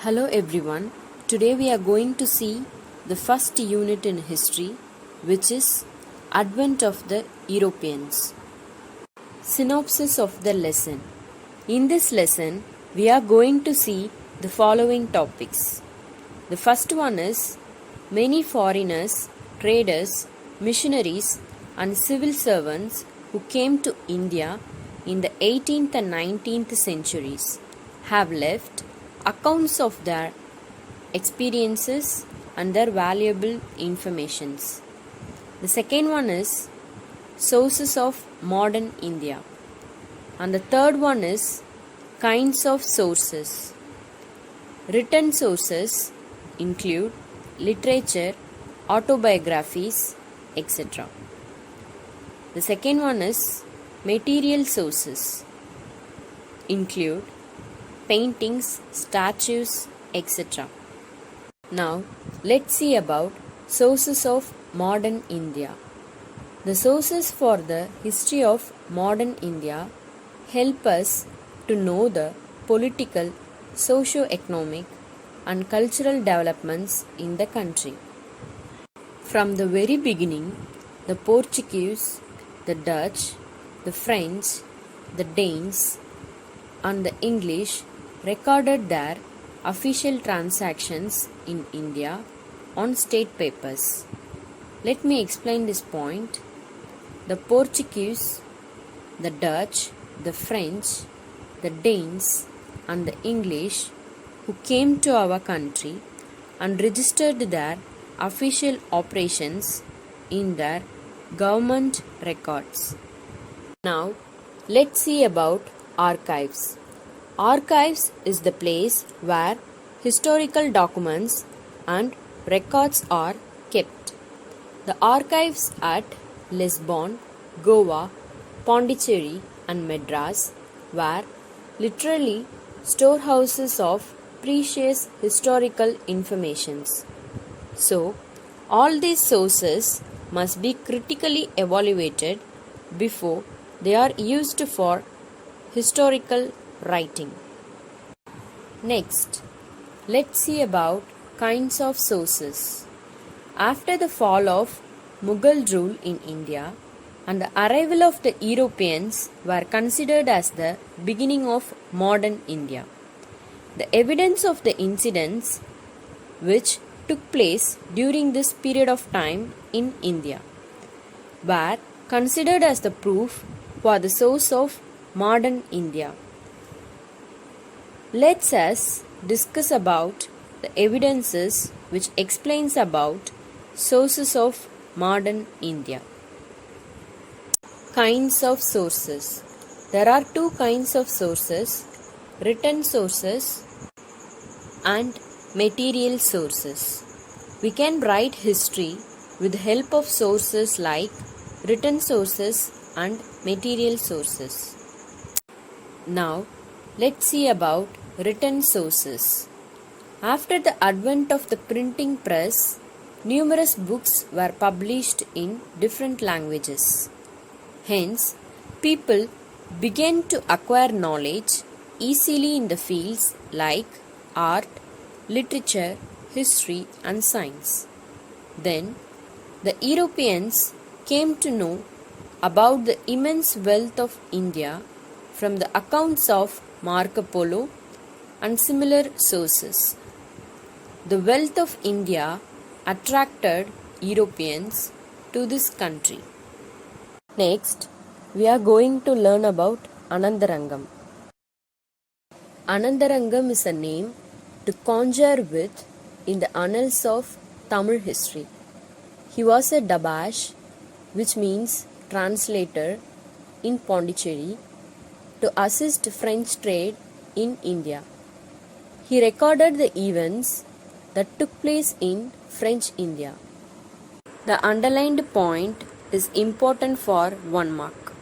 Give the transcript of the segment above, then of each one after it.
Hello everyone. Today we are going to see the first unit in history, which is Advent of the Europeans. Synopsis of the lesson. In this lesson, we are going to see the following topics. The first one is many foreigners, traders, missionaries and civil servants who came to India in the 18th and 19th centuries have left accounts of their experiences and their valuable informations. The second one is sources of modern India. And the third one is kinds of sources. Written sources include literature, autobiographies, etc. The second one is material sources include paintings, statues, etc. Now, let's see about sources of modern India. The sources for the history of modern India help us to know the political, socio-economic and cultural developments in the country. From the very beginning, the Portuguese, the Dutch, the French, the Danes and the English recorded their official transactions in India on state papers. Let me explain this point. The Portuguese, the Dutch, the French, the Danes and the English who came to our country and registered their official operations in their government records. Now, let's see about archives. Archives is the place where historical documents and records are kept. The archives at Lisbon, Goa, Pondicherry and Madras were literally storehouses of precious historical informations. So, all these sources must be critically evaluated before they are used for historical writing. Next, let's see about kinds of sources. After the fall of Mughal rule in India and the arrival of the Europeans were considered as the beginning of modern India. The evidence of the incidents which took place during this period of time in India were considered as the proof for the source of modern India. Let us discuss about the evidences which explains about sources of modern India. Kinds of sources. There are two kinds of sources, written sources and material sources. We can write history with the help of sources like written sources and material sources. Now, let's see about written sources. After the advent of the printing press, numerous books were published in different languages. Hence, people began to acquire knowledge easily in the fields like art, literature, history and science. Then, the Europeans came to know about the immense wealth of India from the accounts of Marco Polo and similar sources. The wealth of India attracted Europeans to this country. Next, we are going to learn about Anandarangam. Anandarangam is a name to conjure with in the annals of Tamil history. He was a Dabash, which means translator, in Pondicherry to assist French trade in India. He recorded the events that took place in French India. The underlined point is important for 1 mark.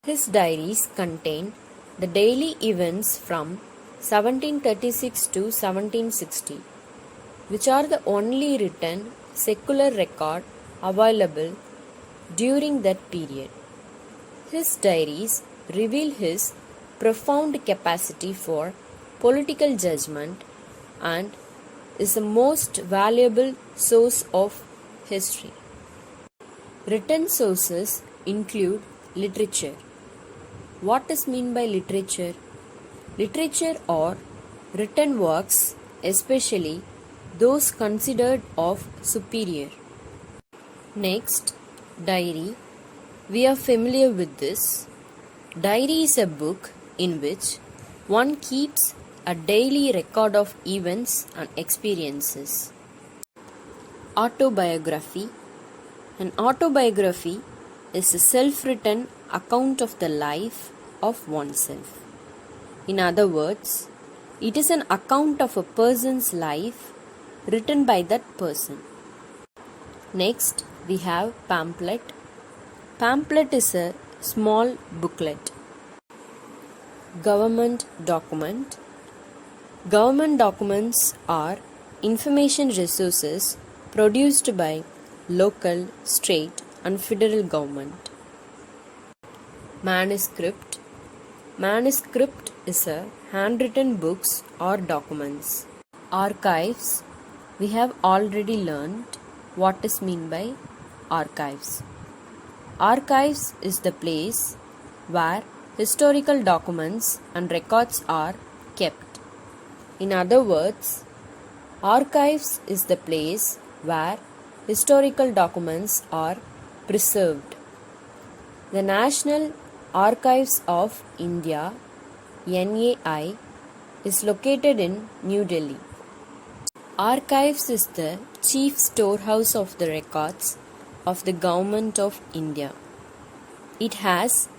His diaries contain the daily events from 1736 to 1760, which are the only written secular record available during that period. His diaries reveal his profound capacity for political judgment and is the most valuable source of history. Written sources include literature. What is meant by literature? Literature or written works, especially those considered of superior. Next, diary. We are familiar with this. Diary is a book in which one keeps a daily record of events and experiences. Autobiography. An autobiography is a self-written account of the life of oneself. In other words, it is an account of a person's life written by that person. Next, we have pamphlet. Pamphlet is a small booklet. Government document. Government documents are information resources produced by local, state, and federal government. Manuscript. Manuscript is a handwritten books or documents. Archives. We have already learned what is meant by archives. Archives is the place where historical documents and records are kept. In other words, archives is the place where historical documents are preserved. The National Archives of India (NAI) is located in New Delhi. Archives is the chief storehouse of the records of the Government of India. It has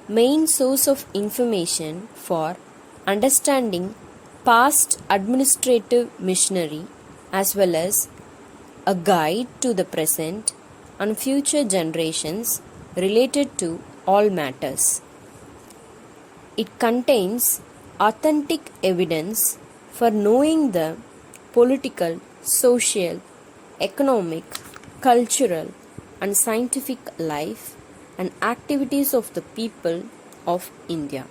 main source of information for understanding past administrative machinery as well as a guide to the present and future generations related to all matters. It contains authentic evidence for knowing the political, social, economic, cultural, and scientific life and activities of the people of India.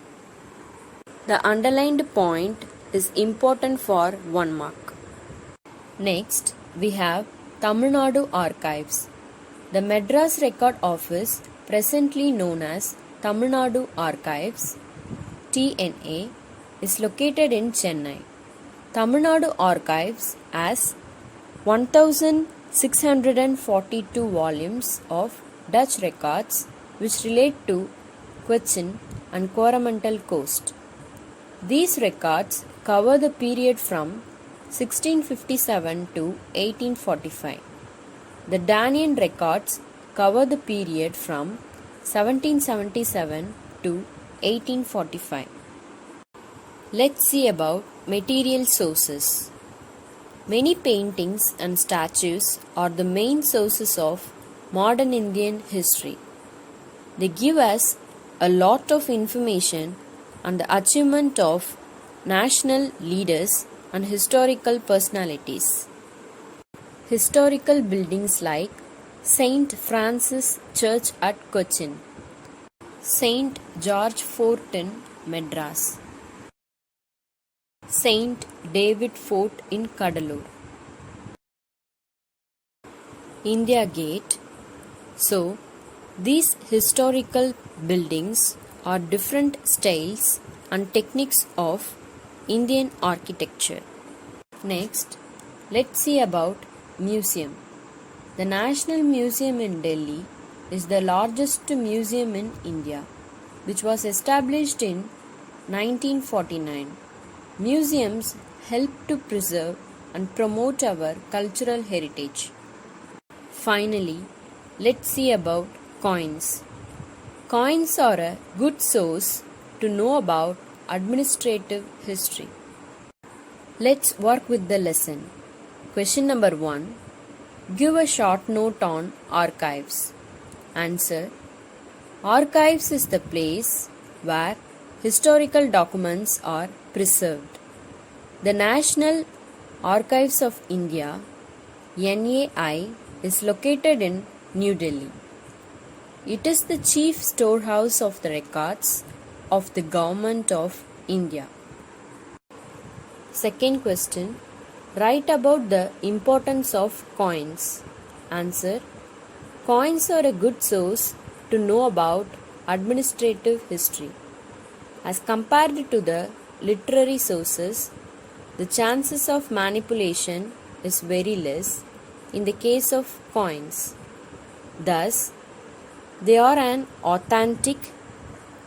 The underlined point is important for 1 mark. Next, we have Tamil Nadu Archives. The Madras Record Office, presently known as Tamil Nadu Archives (TNA), is located in Chennai. Tamil Nadu Archives has 1642 volumes of Dutch records which relate to Cochin and Coromandel Coast. These records cover the period from 1657 to 1845. The Daunian records cover the period from 1777 to 1845. Let's see about material sources. Many paintings and statues are the main sources of modern Indian history. They give us a lot of information on the achievement of national leaders and historical personalities. Historical buildings like St. Francis Church at Cochin, St. George Fort in Madras, St. David Fort in Cuddalore, India Gate. So, these historical buildings are different styles and techniques of Indian architecture. Next, let's see about museum. The National Museum in Delhi is the largest museum in India, which was established in 1949. Museums help to preserve and promote our cultural heritage. Finally, let's see about coins. Coins are a good source to know about administrative history. Let's work with the lesson. Question number 1. Give a short note on archives. Answer. Archives is the place where historical documents are preserved. The National Archives of India (NAI) is located in New Delhi. It is the chief storehouse of the records of the Government of India. Second question. Write about the importance of coins. Answer. Coins are a good source to know about administrative history. As compared to the literary sources, the chances of manipulation is very less in the case of coins. Thus, they are an authentic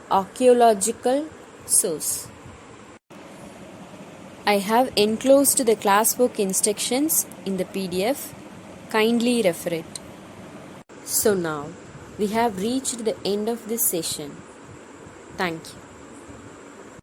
archaeological source. I have enclosed the classwork instructions in the PDF. Kindly refer it. So now, we have reached the end of this session. Thank you.